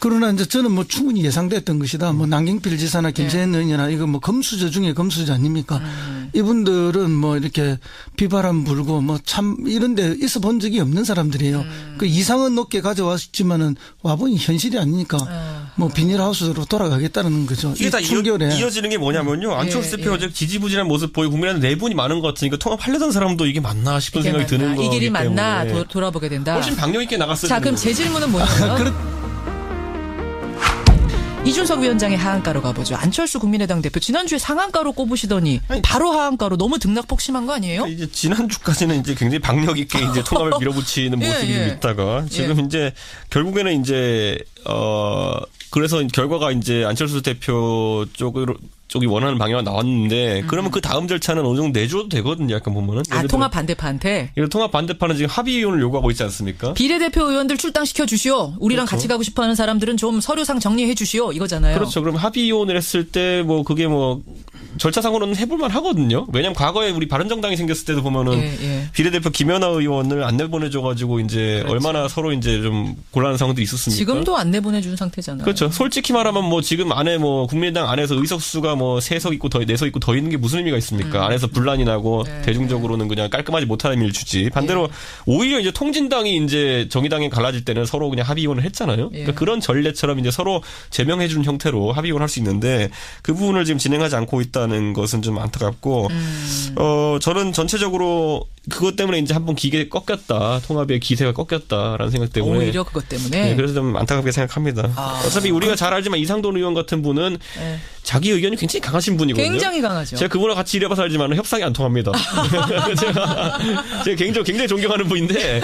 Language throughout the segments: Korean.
그러나 이제 저는 뭐 충분히 예상됐던 것이다. 뭐 남경필 지사나 김세현 의원이나 이거 뭐 검수저 중에 검수저 아닙니까? 이분들은 뭐 이렇게 비바람 불고 뭐 참 이런 데 있어 본 적이 없는 사람들이에요. 그 이상은 높게 가져왔지만은 와보니 현실이 아니니까 뭐 비닐하우스로 돌아가겠다는 거죠. 이게 다 이어지는 게 뭐냐면요. 안철수 대표 어제 지지부진한 모습 보이고 국민의당 내분이 많은 것 같으니까 통합하려던 사람도 이게 맞나 싶은 생각이 드는 거기 이 길이 때문에. 맞나 돌아보게 된다. 훨씬 박력 있게 나갔어요. 자, 그럼 제 질문은 뭐냐면 이준석 위원장의 하한가로 가보죠. 안철수 국민의당 대표 지난주에 상한가로 꼽으시더니 바로 하한가로 너무 등락폭 심한 거 아니에요? 이제 지난주까지는 이제 굉장히 박력 있게 이제 통합을 밀어붙이는 모습이 좀 있다가 지금 이제 결국에는 이제 그래서 결과가 이제 안철수 대표 쪽이 원하는 방향이 나왔는데 그러면 그 다음 절차는 어느 정도 내줘도 되거든요. 약간 보면은. 통합 반대파한테. 이런 통합 반대파는 지금 합의위원을 요구하고 있지 않습니까? 비례대표 의원들 출당시켜 주시오. 우리랑 같이 가고 싶어하는 사람들은 좀 서류상 정리해 주시오. 이거잖아요. 그렇죠. 그럼 합의위원을 했을 때 뭐 그게 뭐 절차상으로는 해볼만 하거든요. 왜냐하면 과거에 우리 바른정당이 생겼을 때도 보면은 비례대표 김연아 의원을 안 내보내줘가지고 이제 그렇죠. 얼마나 서로 이제 좀 곤란한 상황도 있었습니까? 지금도 안 내보내준 상태잖아요. 그렇죠. 솔직히 말하면 뭐 지금 안에 뭐 국민의당 안에서 의석수가 뭐 3석 있고 4석 있고 더 있는 게 무슨 의미가 있습니까? 안에서 분란이 나고 대중적으로는 그냥 깔끔하지 못하는 의미를 주지. 반대로 오히려 이제 통진당이 이제 정의당에 갈라질 때는 서로 그냥 합의위원을 했잖아요. 그러니까 그런 전례처럼 이제 서로 제명해주는 형태로 합의위원 할 수 있는데 그 부분을 지금 진행하지 않고 있다는 것은 좀 안타깝고 저는 전체적으로 그것 때문에 이제 한번 기계 꺾였다. 통합의 기세가 꺾였다라는 생각 때문에. 오히려 그것 때문에. 네, 그래서 좀 안타깝게 생각합니다. 어차피 우리가 잘 알지만 이상돈 의원 같은 분은 자기 의견이 굉장히 강하신 분이거든요. 굉장히 강하죠. 제가 그분과 같이 일해봐서 알지만 협상이 안 통합니다. 제가 굉장히 존경하는 분인데.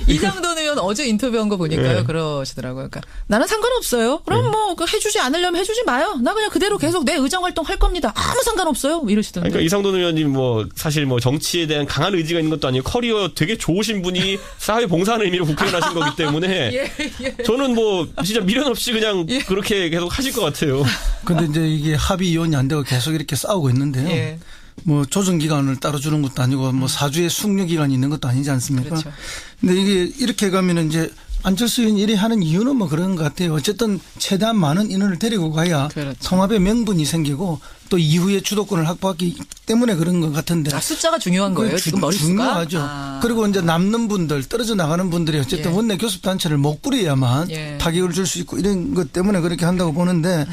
이상돈 의원 어제 인터뷰한 거 보니까요. 그러시더라고요. 그러니까 나는 상관없어요. 그럼 뭐 해주지 않으려면 해주지 마요. 나 그냥 그대로 계속 내 의정 활동 할 겁니다. 아무 상관없어요. 이러시던데. 그러니까 이상돈 의원님 뭐 사실 뭐 정치에 대한 강한 의지가 있는 것도 아니고 커리어 되게 좋으신 분이 사회 봉사하는 의미로 국회에 나신 거기 때문에 저는 뭐 진짜 미련 없이 그냥 그렇게 계속 하실 것 같아요. 근데 이제 이게 합의위원이 안 되고 계속 이렇게 싸우고 있는데요. 뭐 조정기간을 따로 주는 것도 아니고 뭐 사주의 숙려기간이 있는 것도 아니지 않습니까? 그렇죠. 근데 이게 이렇게 가면은 이제 안철수 의원이 이래 하는 이유는 뭐 그런 것 같아요. 어쨌든 최대한 많은 인원을 데리고 가야 통합의 명분이 생기고 또 이후에 주도권을 확보하기 때문에 그런 것 같은데. 숫자가 중요한 거예요. 지금 머릿수가. 중요하죠. 그리고 이제 남는 분들 떨어져 나가는 분들이 어쨌든 원내 교섭단체를 못 꾸려야만 타격을 줄 수 있고 이런 것 때문에 그렇게 한다고 보는데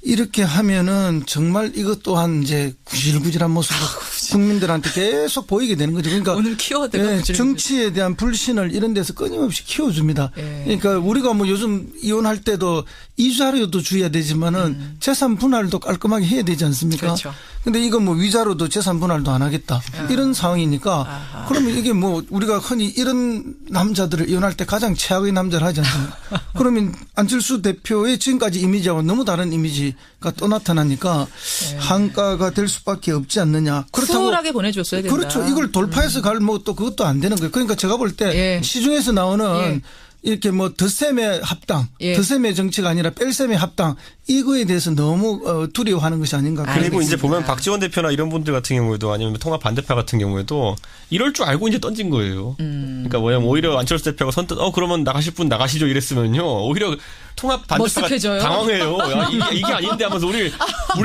이렇게 하면은 정말 이것 또한 이제 구질구질한 모습으로 국민들한테 계속 보이게 되는 거죠. 그러니까 오늘 키워드가 정치에 대한 불신을 이런 데서 끊임없이 키워줍니다. 그러니까 우리가 뭐 요즘 이혼할 때도 이자료도 줘야 되지만은 재산 분할도 깔끔하게 해야 되지 않습니까? 그렇죠. 근데 이건 뭐 위자료도 재산 분할도 안 하겠다. 이런 상황이니까 그러면 이게 뭐 우리가 흔히 이런 남자들을 이혼할 때 가장 최악의 남자를 하지 않습니까? 그러면 안철수 대표의 지금까지 이미지하고 너무 다른 이미지가 또 나타나니까 한가가 될 수밖에 없지 않느냐. 쿨하게 보내줬어야 된다. 그렇죠. 이걸 돌파해서 갈 뭐 또 그것도 안 되는 거예요. 그러니까 제가 볼 때 시중에서 나오는 이렇게 뭐 덧셈의 합당, 덧셈의 정치가 아니라 뺄셈의 합당 이거에 대해서 너무 두려워하는 것이 아닌가. 그리고 이제 보면 박지원 대표나 이런 분들 같은 경우에도 아니면 통합 반대파 같은 경우에도 이럴 줄 알고 이제 던진 거예요. 그러니까 뭐냐면 오히려 안철수 대표가 선뜻 그러면 나가실 분 나가시죠 이랬으면요. 오히려 통합 반대파가 머쓱해져요. 당황해요. 야, 이게 아닌데 하면서 우리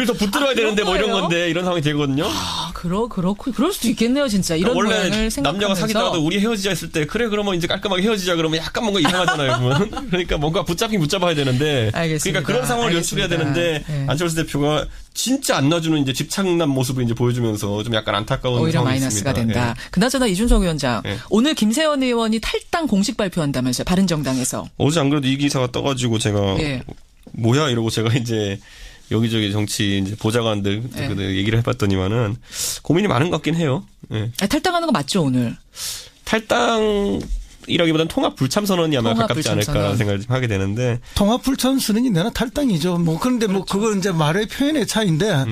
더 붙들어야 되는데 뭐 이런 건데 이런 상황이 되거든요. 그렇고 그럴 수도 있겠네요, 진짜. 이런 원래 모양을 생각하면서. 남녀가 사귀다가도 우리 헤어지자 했을 때 그래 그러면 이제 깔끔하게 헤어지자 그러면 약간 뭔가 이상하잖아요. 그러면. 그러니까 뭔가 붙잡아야 되는데. 알겠습니다. 그러니까 그런 상황을 연출해야 되는데 안철수 대표가 진짜 안 놔주는 이제 집착남 모습을 이제 보여주면서 좀 약간 안타까운 오히려 상황이 마이너스가 있습니다. 된다. 그나저나 이준석 위원장 오늘 김세현 의원이 탈당 공식 발표한다면서요. 바른정당에서. 어제 안 그래도 이 기사가 떠가지고 제가 뭐야 이러고 제가 이제 여기저기 정치 이제 보좌관들 얘기를 해봤더니만은 고민이 많은 것 같긴 해요. 탈당하는 거 맞죠 오늘? 탈당이라기보다는 통합 불참 선언이 아마 가깝지 않을까라는 생각을 좀 하게 되는데. 통합 불참 선언이 내나 탈당이죠. 뭐 그런데 뭐 그건 이제 말의 표현의 차이인데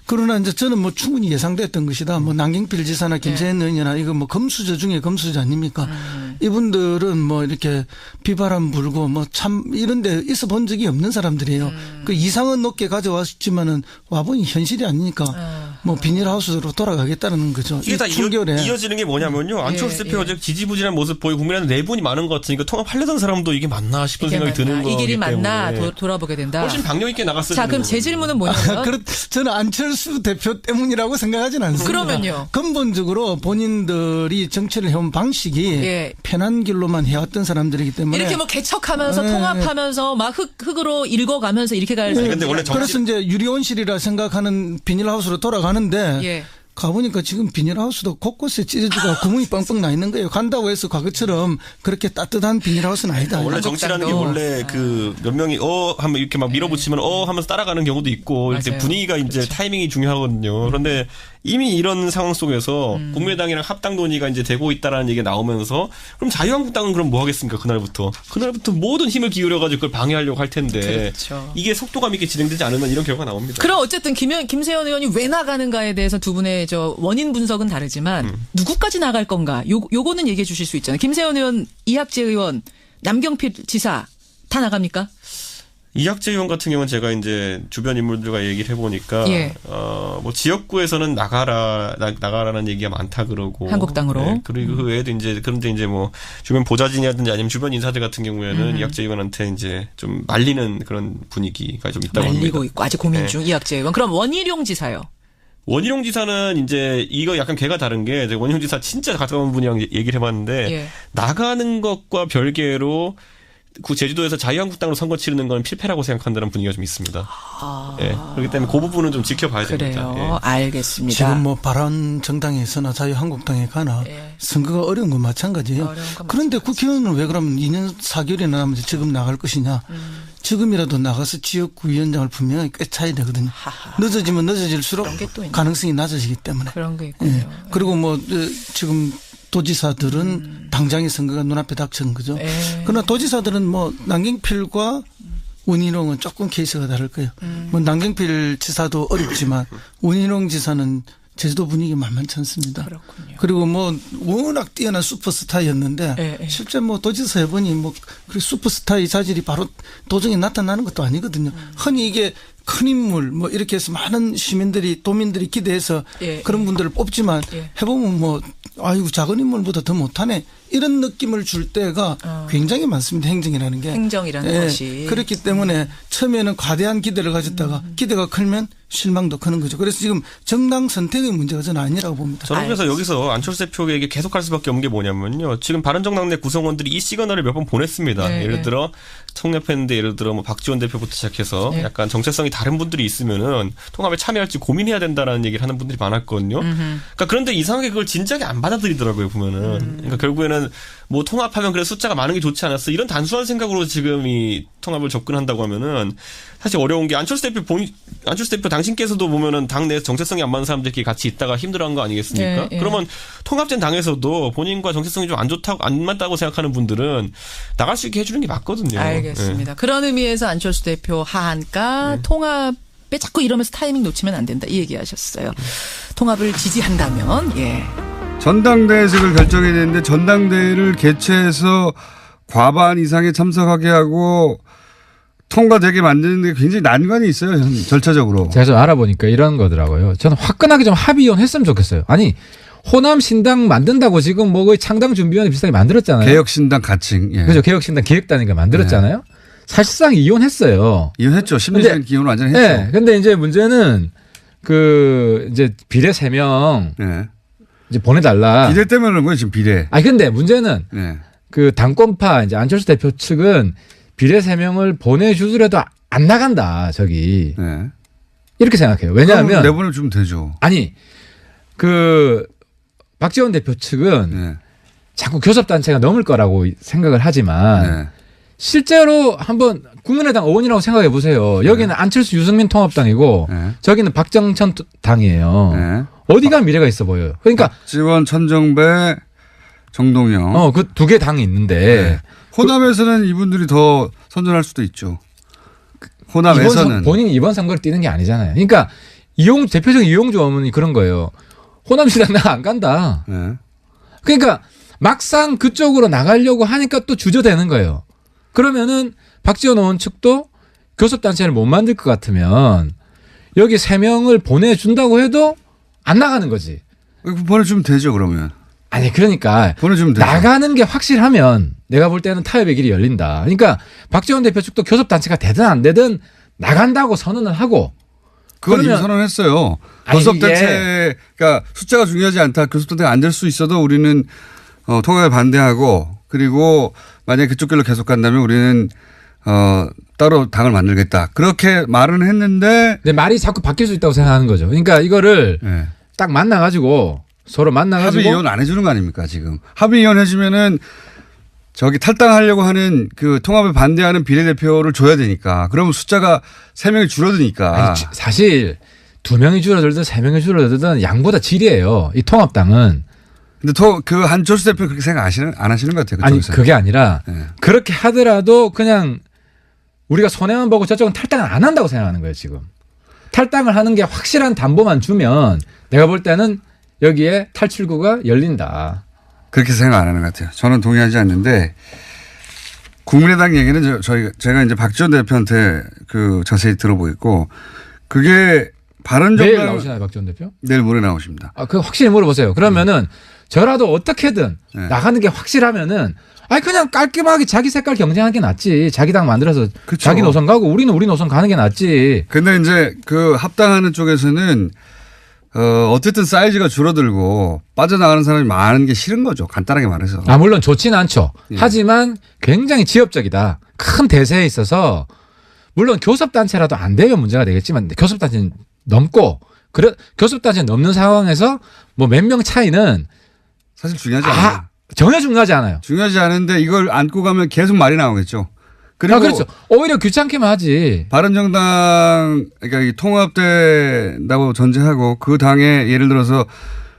그러나 이제 저는 뭐 충분히 예상됐던 것이다. 뭐 남경필 지사나 김세현 의원이나 이거 뭐 검수저 중에 검수저 아닙니까? 이분들은 뭐 이렇게 비바람 불고 뭐 참 이런 데 있어 본 적이 없는 사람들이에요. 그 이상은 높게 가져왔지만은 와보니 현실이 아니니까 뭐 비닐하우스로 돌아가겠다는 거죠. 이게 다 충격에. 이어지는 게 뭐냐면요. 안철수 대표 어제 지지부진한 모습 보이고 국민의당 내분이 많은 것 같으니까 통합하려던 사람도 이게 맞나 싶은 생각이 드는 거예요. 이 길이 맞나 돌아보게 된다. 훨씬 박력 있게 나갔어요. 자, 그럼 제 질문은 뭐냐면 저는 안철수 대표 때문이라고 생각하진 않습니다. 그러면요. 근본적으로 본인들이 정치를 해온 방식이 편한 길로만 해왔던 사람들이기 때문에 이렇게 뭐 개척하면서 통합하면서 막 흙으로 읽어가면서 이렇게 갈 수 있는데 원래 그래서 이제 유리온실이라 생각하는 비닐하우스로 돌아가는데 가보니까 지금 비닐하우스도 곳곳에 찢어지고 구멍이 뻥뻥 나 있는 거예요. 간다고 해서 과거처럼 그렇게 따뜻한 비닐하우스는 아니다. 원래 정치라는 게 원래 그 몇 명이 하면 이렇게 막 밀어붙이면 하면서 따라가는 경우도 있고 이렇게 분위기가 이제 타이밍이 중요하거든요. 그런데 이미 이런 상황 속에서 국민의당이랑 합당 논의가 이제 되고 있다라는 얘기가 나오면서 그럼 자유한국당은 그럼 뭐 하겠습니까? 그날부터 모든 힘을 기울여가지고 그걸 방해하려고 할 텐데 이게 속도감 있게 진행되지 않으면 이런 결과가 나옵니다. 그럼 어쨌든 김세현 의원이 왜 나가는가에 대해서 두 분의 저 원인 분석은 다르지만 누구까지 나갈 건가? 요거는 얘기해 주실 수 있잖아요. 김세현 의원, 이학재 의원, 남경필 지사 다 나갑니까? 이학재 의원 같은 경우는 제가 이제 주변 인물들과 얘기를 해보니까 뭐 지역구에서는 나가라는 얘기가 많다 그러고 한국당으로 그리고 그 외에도 이제 그런데 이제 뭐 주변 보좌진이라든지 아니면 주변 인사들 같은 경우에는 이학재 의원한테 이제 좀 말리는 그런 분위기가 좀 있다고 합니다. 말리고 있고 아직 고민 중 이학재 의원. 그럼 원희룡 지사요. 원희룡 지사는 이제 이거 약간 걔가 다른 게 원희룡 지사 진짜 가까운 분이랑 얘기를 해봤는데 나가는 것과 별개로 그 제주도에서 자유한국당으로 선거 치르는 건 필패라고 생각한다는 분위기가 좀 있습니다. 그렇기 때문에 그 부분은 좀 지켜봐야 됩니다. 그래요. 알겠습니다. 지금 뭐 바른 정당에서나 자유한국당에 가나 선거가 어려운 건 마찬가지예요. 그런데 국회의원은 왜 그러면 2년 4개월이나 남아서 지금 나갈 것이냐. 지금이라도 나가서 지역구 위원장을 분명히 꿰차야 되거든요. 늦어지면 늦어질수록 가능성이 낮아지기 때문에. 그런 게 있군요. 그리고 뭐 지금 도지사들은 당장의 선거가 눈앞에 닥친 거죠. 그러나 도지사들은 뭐 남경필과 원희룡은 조금 케이스가 다를 거예요. 뭐 남경필 지사도 어렵지만 원희룡 지사는 제주도 분위기 만만치 않습니다. 그렇군요. 그리고 뭐 워낙 뛰어난 슈퍼스타였는데 실제 뭐 도지사 해보니 뭐 그 슈퍼스타의 자질이 바로 도중에 나타나는 것도 아니거든요. 흔히 이게 큰 인물 뭐 이렇게 해서 많은 시민들이 도민들이 기대해서 그런 분들을 뽑지만 해보면 뭐 아이고 작은 인물보다 더 못하네 이런 느낌을 줄 때가 굉장히 많습니다. 행정이라는 게. 행정이라는 것이. 그렇기 때문에 처음에는 과대한 기대를 가졌다가 기대가 크면 실망도 크는 거죠. 그래서 지금 정당 선택의 문제가 저는 아니라고 봅니다. 저는 그래서 여기서 안철수 대표에게 계속 할 수밖에 없는 게 뭐냐면요. 지금 바른정당 내 구성원들이 이 시그널을 몇 번 보냈습니다. 예를 들어 통합했는데 예를 들어 뭐 박지원 대표부터 시작해서 약간 정체성이 다른 분들이 있으면은 통합에 참여할지 고민해야 된다라는 얘기를 하는 분들이 많았거든요. 그러니까 그런데 이상하게 그걸 진작에 안 받아들이더라고요, 보면은. 그러니까 결국에는 뭐 통합하면 그래 숫자가 많은 게 좋지 않았어. 이런 단순한 생각으로 지금 이 통합을 접근한다고 하면은 사실 어려운 게 안철수 대표 당신께서도 보면은 당 내에서 정체성이 안 맞는 사람들끼리 같이 있다가 힘들어한 거 아니겠습니까? 그러면 통합된 당에서도 본인과 정체성이 좀 안 맞다고 생각하는 분들은 나갈 수 있게 해주는 게 맞거든요. 알겠습니다. 그런 의미에서 안철수 대표 하한가 통합에 자꾸 이러면서 타이밍 놓치면 안 된다 이 얘기하셨어요. 통합을 지지한다면 전당대회식을 결정해야 되는데 전당대회를 개최해서 과반 이상에 참석하게 하고 통과되게 만드는 데 굉장히 난관이 있어요. 절차적으로. 제가 좀 알아보니까 이런 거더라고요. 저는 화끈하게 좀 합의원 했으면 좋겠어요. 아니 호남 신당 만든다고 지금 뭐 거의 창당 준비위원회 비슷하게 만들었잖아요. 개혁신당 가칭. 그렇죠. 개혁신당 기획단위가 만들었잖아요. 사실상 이혼했어요. 이혼했죠. 심리적인 기혼을 완전히 했죠. 네. 근데 이제 문제는 이제 비례 3명 이제 보내달라. 비례 때문에 그런 거예요, 지금 비례. 근데 문제는 그 당권파 이제 안철수 대표 측은 비례 3명을 보내주더라도 안 나간다, 저기. 이렇게 생각해요. 왜냐하면. 내보내주면 되죠. 아니, 박지원 대표 측은 자꾸 교섭단체가 넘을 거라고 생각을 하지만 실제로 한번 국민의당 의원이라고 생각해 보세요. 여기는 안철수 유승민 통합당이고 저기는 박정천 당이에요. 어디가 미래가 있어 보여요. 그러니까. 박지원, 천정배, 정동영. 그 두 개 당이 있는데. 호남에서는 이분들이 더 선전할 수도 있죠. 호남에서는. 본인이 이번 선거를 뛰는 게 아니잖아요. 그러니까 대표적인 이용주 어머니 그런 거예요. 호남시당 나 안 간다. 네. 그러니까 막상 그쪽으로 나가려고 하니까 또 주저되는 거예요. 그러면은 박지원 의원 측도 교섭단체를 못 만들 것 같으면 여기 3명을 보내준다고 해도 안 나가는 거지. 보내주면 되죠, 그러면. 아니, 그러니까. 보내주면 되죠. 나가는 게 확실하면 내가 볼 때는 타협의 길이 열린다. 그러니까 박지원 대표 측도 교섭단체가 되든 안 되든 나간다고 선언을 하고. 그건 이미 선언했어요. 교섭단체가 숫자가 중요하지 않다. 교섭단체가 안 될 수 있어도 우리는 통합에 반대하고 그리고 만약에 그쪽 길로 계속 간다면 우리는 따로 당을 만들겠다. 그렇게 말은 했는데. 근데 말이 자꾸 바뀔 수 있다고 생각하는 거죠. 그러니까 이거를 네. 딱 만나가지고 서로 만나가지고. 합의위원 안 해주는 거 아닙니까 지금. 합의위원 해주면은 저기 탈당하려고 하는 그 통합에 반대하는 비례대표를 줘야 되니까. 그러면 숫자가 3명이 줄어드니까. 아니, 사실 2명이 줄어들든 3명이 줄어들든 양보다 질이에요. 이 통합당은. 근데 그 한철수 대표 그렇게 생각 안 하시는 것 같아요. 아니 그게 아니라 네. 그렇게 하더라도 그냥 우리가 손해만 보고 저쪽은 탈당을 안 한다고 생각하는 거예요 지금. 탈당을 하는 게 확실한 담보만 주면 내가 볼 때는 여기에 탈출구가 열린다. 그렇게 생각 안 하는 것 같아요. 저는 동의하지 않는데 국민의당 얘기는 제가 이제 박지원 대표한테 그 자세히 들어보겠고 그게 바른정당 내일 나오시나요 박지원 대표? 내일 모레 나오십니다. 아, 그 확실히 물어보세요. 그러면은 저라도 어떻게든 네. 나가는 게 확실하면은 아니 그냥 깔끔하게 자기 색깔 경쟁하는 게 낫지. 자기 당 만들어서 그쵸. 자기 노선 가고 우리는 우리 노선 가는 게 낫지. 근데 이제 그 합당하는 쪽에서는 어쨌든 사이즈가 줄어들고 빠져나가는 사람이 많은 게 싫은 거죠. 간단하게 말해서. 아 물론 좋지는 않죠. 예. 하지만 굉장히 지엽적이다. 큰 대세에 있어서 물론 교섭단체라도 안 되면 문제가 되겠지만 교섭단체는 넘고 교섭단체 넘는 상황에서 뭐 몇 명 차이는 사실 중요하지 않아요. 전혀 중요하지 않아요. 중요하지 않은데 이걸 안고 가면 계속 말이 나오겠죠. 그리고 그렇죠. 오히려 귀찮게만 하지. 바른정당 그러니까 통합된다고 전제하고 그 당에 예를 들어서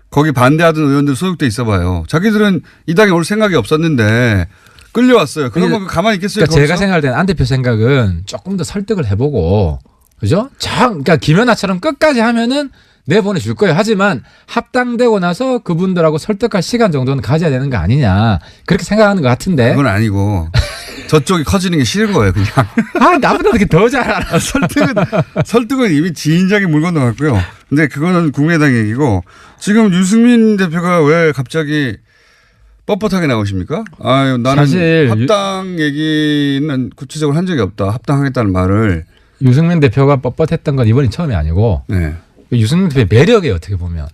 거기 반대하던 의원들 소속돼 있어봐요. 자기들은 이 당에 올 생각이 없었는데 끌려왔어요. 그러면 가만히 있겠어요? 그러니까 제가 생각할 때는 안 대표 생각은 조금 더 설득을 해보고 그죠? 그러니까 김연아처럼 끝까지 하면은 내보내줄 거예요. 하지만 합당되고 나서 그분들하고 설득할 시간 정도는 가져야 되는 거 아니냐. 그렇게 생각하는 것 같은데. 그건 아니고 저쪽이 커지는 게 싫은 거예요. 그냥. 아 나보다 그렇게 더 잘 알아. 설득은 이미 지인장에 물 건너갔고요. 근데 그거는 국민의당 얘기고 지금 유승민 대표가 왜 갑자기 뻣뻣하게 나오십니까? 아유, 나는 사실 합당 얘기는 구체적으로 한 적이 없다. 합당하겠다는 말을. 유승민 대표가 뻣뻣했던 건 이번이 처음이 아니고 네. 유승민 대표의 매력이에요. 어떻게 보면.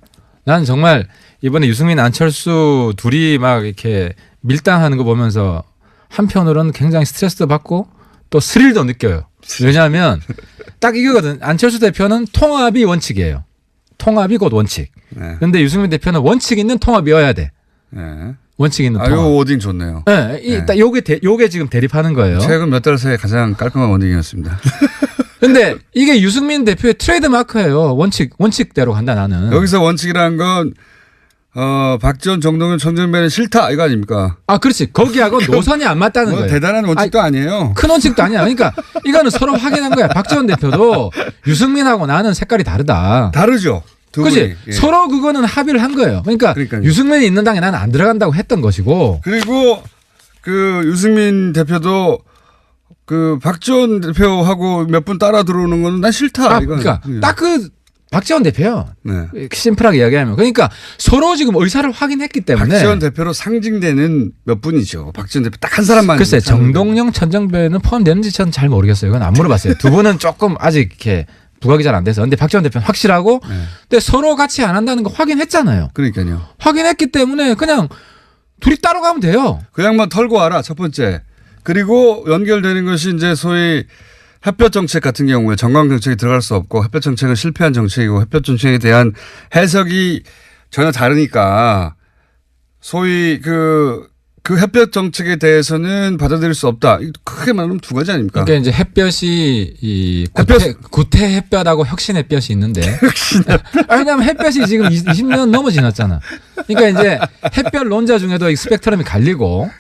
나는 정말 이번에 유승민 안철수 둘이 막 이렇게 밀당하는 거 보면서 한편으로는 굉장히 스트레스도 받고 또 스릴도 느껴요. 왜냐하면 딱 이거거든. 안철수 대표는 통합이 원칙이에요. 통합이 곧 원칙. 그런데 유승민 대표는 원칙 있는 통합이어야 돼. 네. 원칙 있는 통합. 요 워딩 좋네요. 네. 딱 요게 지금 대립하는 거예요. 최근 몇 달 사이에 가장 깔끔한 워딩이었습니다. 근데 이게 유승민 대표의 트레이드 마크예요. 원칙대로 간다 나는. 여기서 원칙이라는 건 박지원, 정동영, 천정배는 싫다 이거 아닙니까? 아 그렇지. 거기하고 노선이 안 맞다는 거예요. 대단한 원칙도 아니에요. 큰 원칙도 아니야. 그러니까 이거는 서로 확인한 거야. 박지원 대표도 유승민하고 나는 색깔이 다르다. 다르죠. 그렇지. 예. 서로 그거는 합의를 한 거예요. 그러니까요. 유승민이 있는 당에 나는 안 들어간다고 했던 것이고. 그리고 그 유승민 대표도 그 박지원 대표하고 몇 분 따라 들어오는 거는 난 싫다. 그러니까 딱 그 박지원 대표요. 네. 심플하게 이야기하면. 그러니까 서로 지금 의사를 확인했기 때문에. 박지원 대표로 상징되는 몇 분이죠. 박지원 대표 딱 한 사람만. 글쎄 정동영, 천정배는 포함되는지 저는 잘 모르겠어요. 그건 안 물어봤어요. 두 분은 조금 아직 이렇게 부각이 잘 안 돼서. 근데 박지원 대표는 확실하고. 네. 근데 서로 같이 안 한다는 거 확인했잖아요. 그러니까요. 확인했기 때문에 그냥 둘이 따로 가면 돼요. 그냥만 털고 와라. 첫 번째. 그리고 연결되는 것이 이제 소위 햇볕 정책 같은 경우에 정강 정책이 들어갈 수 없고 햇볕 정책은 실패한 정책이고 햇볕 정책에 대한 해석이 전혀 다르니까 소위 그 햇볕 정책에 대해서는 받아들일 수 없다. 크게 말하면 두 가지 아닙니까? 그러니까 이제 햇볕이 이 구태 햇볕하고 혁신 햇볕이 있는데. 왜냐하면 햇볕이 지금 20년 넘어 지났잖아. 그러니까 이제 햇볕론자 중에도 이 스펙트럼이 갈리고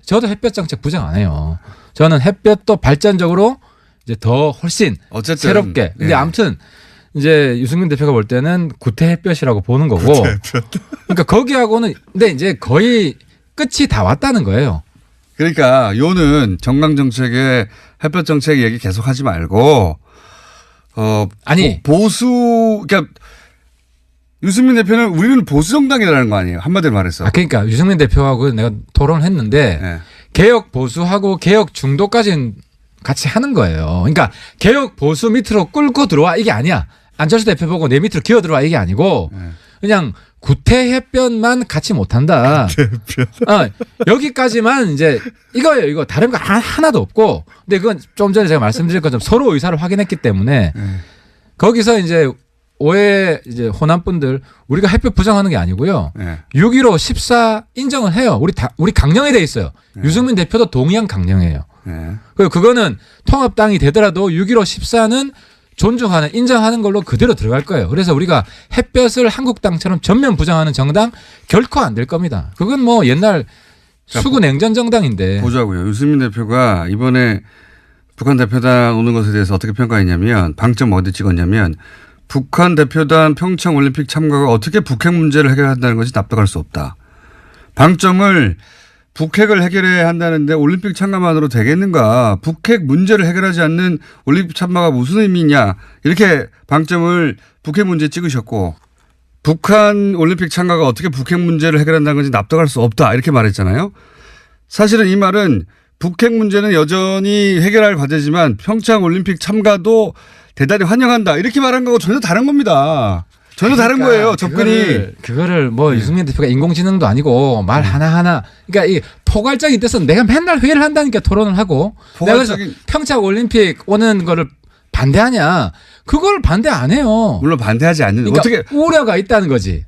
저도 햇볕 정책 부정 안 해요. 저는 햇볕도 발전적으로 이제 더 훨씬 어쨌든, 새롭게. 근데 아무튼 이제 유승민 대표가 볼 때는 구태 햇볕이라고 보는 거고. 그러니까 거기하고는 근데 이제 거의 끝이 다 왔다는 거예요. 그러니까 요는 정강 정책의 햇볕 정책 얘기 계속하지 말고 아니 보수 그러니까 유승민 대표는 우리는 보수 정당이라는 거 아니에요. 한마디로 말해서. 그러니까 유승민 대표하고 내가 토론을 했는데 네. 개혁 보수하고 개혁 중도까지는 같이 하는 거예요. 그러니까 개혁 보수 밑으로 끌고 들어와 이게 아니야. 안철수 대표 보고 내 밑으로 기어 들어와 이게 아니고 그냥 구태 햇볕만 같이 못한다. 여기까지만 이제 이거예요. 이거 다른 거 하나도 없고. 근데 그건 좀 전에 제가 말씀드린 것처럼 서로 의사를 확인했기 때문에 거기서 이제 오해 이제 호남 분들 우리가 햇볕 부정하는 게 아니고요. 6.15 14 인정을 해요. 우리 강령에 돼 있어요. 유승민 대표도 동의한 강령이에요. 그리고 그거는 통합당이 되더라도 6.15 14는 존중하는 인정하는 걸로 그대로 들어갈 거예요. 그래서 우리가 햇볕을 한국당처럼 전면 부정하는 정당 결코 안 될 겁니다. 그건 뭐 옛날 수구 냉전 정당인데. 보자고요. 유승민 대표가 이번에 북한 대표단 오는 것에 대해서 어떻게 평가했냐면 방점 어디 찍었냐면 북한 대표단 평창 올림픽 참가가 어떻게 북핵 문제를 해결한다는 것이 납득할 수 없다. 방점을 북핵을 해결해야 한다는데 올림픽 참가만으로 되겠는가. 북핵 문제를 해결하지 않는 올림픽 참가가 무슨 의미냐. 이렇게 방점을 북핵 문제에 찍으셨고 북한 올림픽 참가가 어떻게 북핵 문제를 해결한다는 건지 납득할 수 없다. 이렇게 말했잖아요. 사실은 이 말은 북핵 문제는 여전히 해결할 과제지만 평창 올림픽 참가도 대단히 환영한다. 이렇게 말한 거하고 전혀 다른 겁니다. 전혀 다른 거예요. 접근이. 그거를 뭐 유승민 대표가 인공지능도 아니고 말 하나하나. 그러니까 이 포괄적인 뜻은 내가 맨날 회의를 한다니까 토론을 하고. 내가 그래서 평창 올림픽 오는 거를 반대하냐. 그걸 반대 안 해요. 물론 반대하지 않는. 그러니까 어떻게. 우려가 있다는 거지.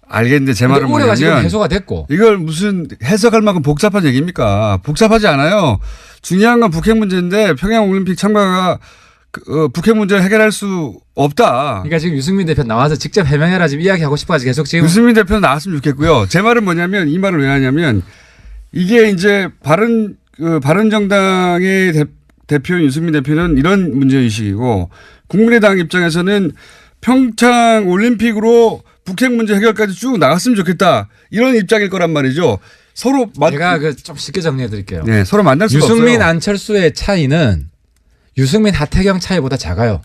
알겠는데 제 말은 우려가 지금 뭐냐면. 해소가 됐고. 이걸 무슨 해석할 만큼 복잡한 얘기입니까? 복잡하지 않아요. 중요한 건 북핵 문제인데 평양 올림픽 참가가 북핵 문제를 해결할 수 없다. 그러니까 지금 유승민 대표 나와서 직접 해명해라 지금 이야기하고 싶어가지고 계속 지금. 유승민 대표는 나왔으면 좋겠고요. 제 말은 뭐냐면 이 말을 왜 하냐면 이게 이제 바른정당의 대표인 유승민 대표는 이런 문제의식이고 국민의당 입장에서는 평창 올림픽으로 북핵 문제 해결까지 쭉 나갔으면 좋겠다. 이런 입장일 거란 말이죠. 서로 제가 좀 쉽게 정리해 드릴게요. 네, 서로 만날 수가 없어요. 유승민 안철수의 차이는 유승민 하태경 차이보다 작아요.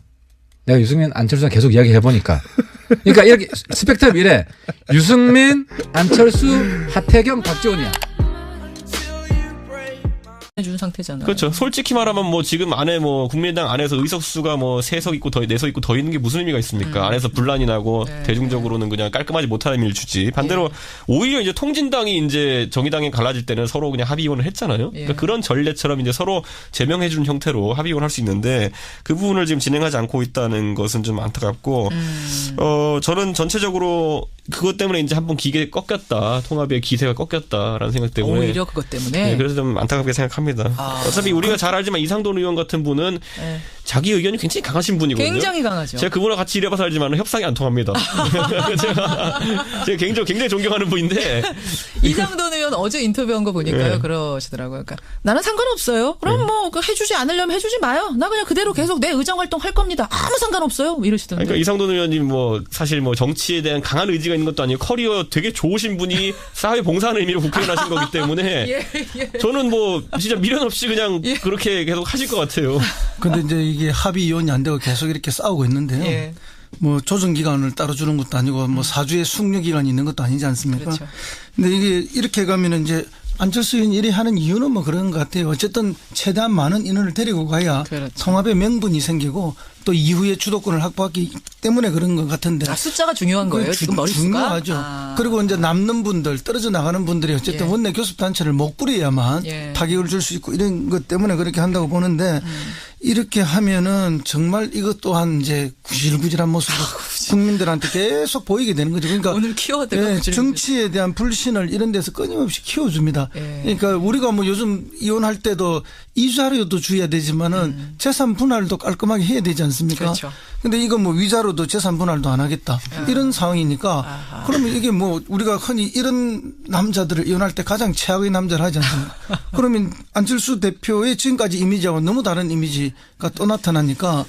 내가 유승민 안철수랑 계속 이야기해 보니까. 그러니까 이렇게 스펙트럼 이래. 유승민 안철수 하태경 박지원이야. 해준 상태잖아요. 그렇죠. 솔직히 말하면 뭐 지금 안에 뭐 국민의당 안에서 의석수가 뭐 3석 있고 4석 있고 더 있는 게 무슨 의미가 있습니까? 안에서 분란이 나고 대중적으로는 그냥 깔끔하지 못하는 일을 주지. 반대로 오히려 이제 통진당이 이제 정의당에 갈라질 때는 서로 그냥 합의원을 했잖아요. 그러니까 그런 전례처럼 이제 서로 제명해 주는 형태로 합의원 할 수 있는데 그 부분을 지금 진행하지 않고 있다는 것은 좀 안타깝고 저는 전체적으로 그것 때문에 이제 한번 기계 꺾였다. 통합의 기세가 꺾였다라는 생각 때문에. 오히려 그것 때문에. 네, 그래서 좀 안타깝게 생각합니다. 어차피 우리가 잘 알지만 이상돈 의원 같은 분은 자기 의견이 굉장히 강하신 분이거든요. 굉장히 강하죠. 제가 그분과 같이 일해봐서 알지만 협상이 안 통합니다. 제가 개인적으로 굉장히 존경하는 분인데. 이상돈 의원 어제 인터뷰한 거 보니까요. 그러시더라고요. 그러니까 나는 상관없어요. 그럼 뭐 해주지 않으려면 해주지 마요. 나 그냥 그대로 계속 내 의정 활동 할 겁니다. 아무 상관없어요. 이러시던데. 그러니까 이상돈 의원님 뭐 사실 뭐 정치에 대한 강한 의지가 있는 것도 아니고 커리어 되게 좋으신 분이 사회 봉사하는 의미로 국회의원 하신 거기 때문에 저는 뭐 진짜 미련 없이 그냥 그렇게 계속 하실 것 같아요. 근데 이제 이게 합의위원이 안 되고 계속 이렇게 싸우고 있는데요. 뭐 조정기간을 따로 주는 것도 아니고 뭐 사주에 숙려기간이 있는 것도 아니지 않습니까? 그렇죠. 근데 이게 이렇게 가면은 이제 안철수 의원이 이래 하는 이유는 뭐 그런 것 같아요. 어쨌든 최대한 많은 인원을 데리고 가야 통합의 명분이 생기고 또 이후에 주도권을 확보하기 때문에 그런 것 같은데. 숫자가 중요한 거예요. 지금 머릿수가. 중요하죠. 그리고 이제 남는 분들, 떨어져 나가는 분들이 어쨌든 원내 교섭단체를 못 꾸려야만 타격을 줄 수 있고 이런 것 때문에 그렇게 한다고 보는데 이렇게 하면은 정말 이것 또한 이제 구질구질한 모습으로 국민들한테 계속 보이게 되는 거죠. 그러니까 오늘 키워드가 정치에 대한 불신을 이런 데서 끊임없이 키워줍니다. 그러니까 우리가 뭐 요즘 이혼할 때도 이자료도 줘야 되지만은 재산 분할도 깔끔하게 해야 되지 않습니까? 그렇죠. 근데 이거 뭐 위자료도 재산 분할도 안 하겠다. 이런 상황이니까 그러면 이게 뭐 우리가 흔히 이런 남자들을 이혼할 때 가장 최악의 남자를 하지 않습니까? 그러면 안철수 대표의 지금까지 이미지하고 너무 다른 이미지가 또 나타나니까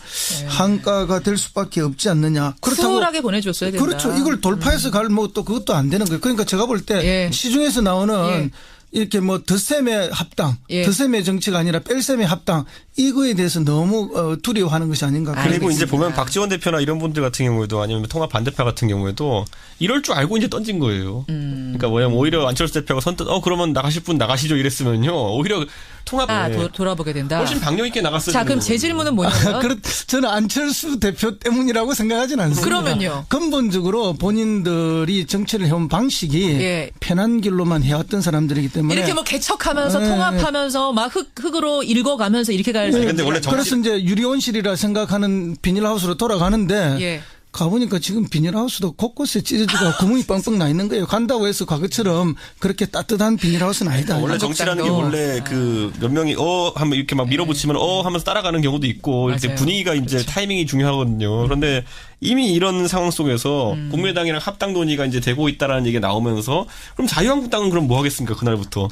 한가가 될 수밖에 없지 않느냐. 그렇다고 쿨하게 보내줬어야 된다. 그렇죠. 이걸 돌파해서 갈 뭐 또 그것도 안 되는 거예요. 그러니까 제가 볼 때 시중에서 나오는 이렇게 뭐 덧셈의 합당, 덧셈의 정치가 아니라 뺄셈의 합당 이거에 대해서 너무 두려워하는 것이 아닌가. 그리고 이제 보면 박지원 대표나 이런 분들 같은 경우에도 아니면 통합 반대파 같은 경우에도 이럴 줄 알고 이제 던진 거예요. 그러니까 뭐냐면 오히려 안철수 대표가 선뜻 그러면 나가실 분 나가시죠 이랬으면요. 오히려 통합 돌아보게 된다. 훨씬 박력 있게 나갔어요. 자, 그럼 제 질문은 뭐냐면 저는 안철수 대표 때문이라고 생각하진 않습니다. 그러면요. 근본적으로 본인들이 정치를 해온 방식이 편한 길로만 해왔던 사람들이기 때문에 이렇게 뭐 개척하면서 통합하면서 막 흙으로 읽어가면서 이렇게 갈 수 근데 원래 그래서 이제 유리온실이라 생각하는 비닐하우스로 돌아가는데 가보니까 지금 비닐하우스도 곳곳에 찢어지고 구멍이 뻥뻥 나 있는 거예요. 간다고 해서 과거처럼 그렇게 따뜻한 비닐하우스는 아니다. 원래 정치라는 게 원래 그 몇 명이 하면 이렇게 막 밀어붙이면 하면서 따라가는 경우도 있고 이렇게 분위기가 이제 타이밍이 중요하거든요. 그런데 이미 이런 상황 속에서 국민의당이랑 합당 논의가 이제 되고 있다라는 얘기가 나오면서 그럼 자유한국당은 그럼 뭐 하겠습니까? 그날부터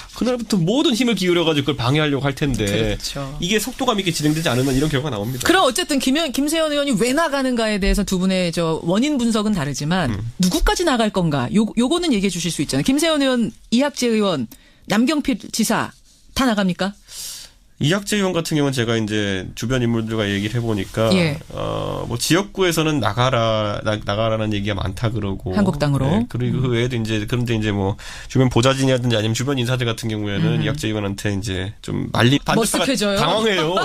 모든 힘을 기울여가지고 그걸 방해하려고 할 텐데 이게 속도감 있게 진행되지 않으면 이런 결과가 나옵니다. 그럼 어쨌든 김세현 의원이 왜 나가는가에 대해서 두 분의 원인 분석은 다르지만 누구까지 나갈 건가? 요거는 얘기해 주실 수 있잖아요. 김세현 의원, 이학재 의원, 남경필 지사 다 나갑니까? 이학재 의원 같은 경우는 제가 이제 주변 인물들과 얘기를 해보니까 뭐 지역구에서는 나가라는 얘기가 많다 그러고 한국당으로 그리고 그 외에도 이제 그런데 이제 뭐 주변 보좌진이라든지 아니면 주변 인사들 같은 경우에는 이학재 의원한테 이제 좀 머쓱해져요. 당황해요.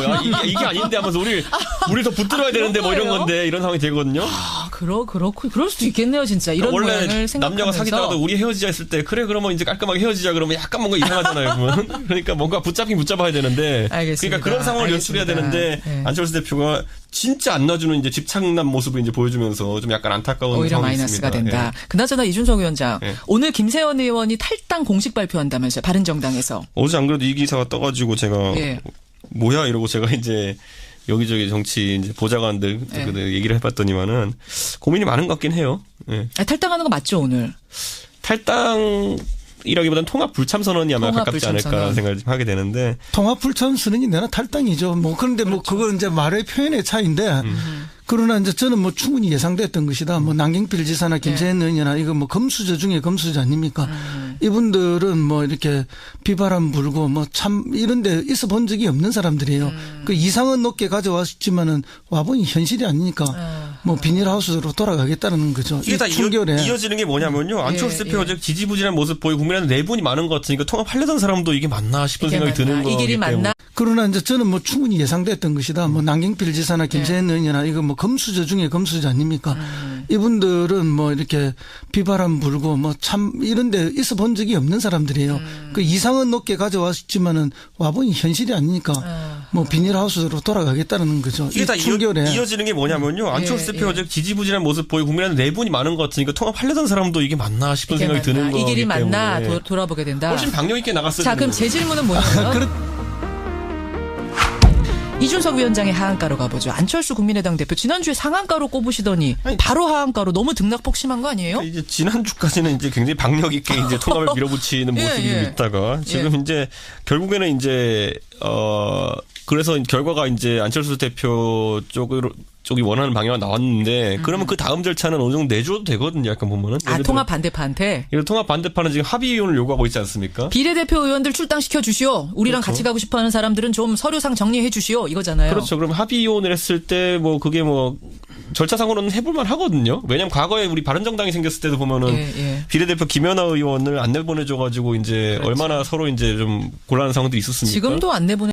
이게 아닌데 하면서 우리 더 붙들어야 되는데 뭐 이런 건데 이런 상황이 되거든요. 그렇고 그럴 수도 있겠네요, 진짜. 이런 원래 모양을 생각하면서 남녀가 사귀다가도 우리 헤어지자 했을 때 그래 그러면 이제 깔끔하게 헤어지자 그러면 약간 뭔가 이상하잖아요. 그러면 그러니까 뭔가 붙잡아야 되는데. 알겠습니다. 그러니까 그런 상황을 연출해야 되는데 안철수 대표가 진짜 안 놔주는 이제 집착남 모습을 이제 보여주면서 좀 약간 안타까운 오히려 상황이 마이너스가 있습니다. 된다. 그나저나 이준석 위원장 오늘 김세현 의원이 탈당 공식 발표한다면서요. 바른정당에서. 어제 안 그래도 이 기사가 떠가지고 제가 뭐야 이러고 제가 이제 여기저기 정치 이제 보좌관들 얘기를 해봤더니만은 고민이 많은 것 같긴 해요. 탈당하는 거 맞죠 오늘? 탈당이라기보다는 통합 불참 선언이 아마 가깝지 않을까 생각을 좀 하게 되는데 통합 불참 선언이 내나 탈당이죠. 뭐 그런데 뭐 그건 이제 말의 표현의 차이인데 그러나 이제 저는 뭐 충분히 예상됐던 것이다. 뭐 남경필 지사나 김세현 의원이나 이거 뭐 금수저 중에 금수저 아닙니까? 이분들은 뭐 이렇게 비바람 불고 뭐 참 이런 데 있어 본 적이 없는 사람들이에요. 그 이상은 높게 가져왔지만은 와보니 현실이 아니니까 뭐 비닐하우스로 돌아가겠다는 거죠. 이게 다 이어지는 게 뭐냐면요. 안철수 대표가 지지부진한 모습 보이고 국민의당 내분이 많은 것 같으니까 통합하려던 사람도 이게 맞나 싶은 생각이 드는 거예요. 이 길이 맞나? 그러나 이제 저는 뭐 충분히 예상됐던 것이다. 뭐 남경필 지사나 김세현 의원이나 이거 뭐 금수저 중에 금수저 아닙니까? 이분들은 뭐 이렇게 비바람 불고 뭐 참 이런 데 있어 본 적이 없는 사람들이에요. 그 이상은 높게 가져왔지만은 와보니 현실이 아니니까 뭐 비닐하우스로 돌아가겠다는 거죠. 이게 다 이어지는 게 뭐냐면요. 안철수 대표가 지지부진한 모습 보이고 국민의당 내분이 많은 것 같으니까 통합하려던 사람도 이게 맞나 싶은 생각이 드는 거예요. 이 길이 맞나 돌아보게 된다. 훨씬 박력 있게 나갔어요. 자, 그럼 제 질문은 뭐냐면 이준석 위원장의 하한가로 가보죠. 안철수 국민의당 대표 지난주에 상한가로 꼽으시더니 바로 하한가로 너무 등락폭심한 거 아니에요? 이제 지난주까지는 이제 굉장히 박력 있게 이제 통합을 밀어붙이는 모습이 좀 있다가 지금 이제 결국에는 이제 그래서 결과가 이제 안철수 대표 쪽이 원하는 방향이 나왔는데 그러면 그 다음 절차는 어느 정도 내줘도 되거든요. 약간 보면은. 통합 반대파한테. 통합 반대파는 지금 합의위원을 요구하고 있지 않습니까? 비례대표 의원들 출당시켜 주시오. 우리랑 같이 가고 싶어하는 사람들은 좀 서류상 정리해 주시오. 이거잖아요. 그렇죠. 그럼 합의위원을 했을 때 뭐 그게 뭐 절차상으로는 해볼만 하거든요. 왜냐하면 과거에 우리 바른정당이 생겼을 때도 보면은 비례대표 김연아 의원을 안 내보내줘가지고 이제 얼마나 서로 이제 좀 곤란한 상황도 있었습니까? 지금도 안 내보내.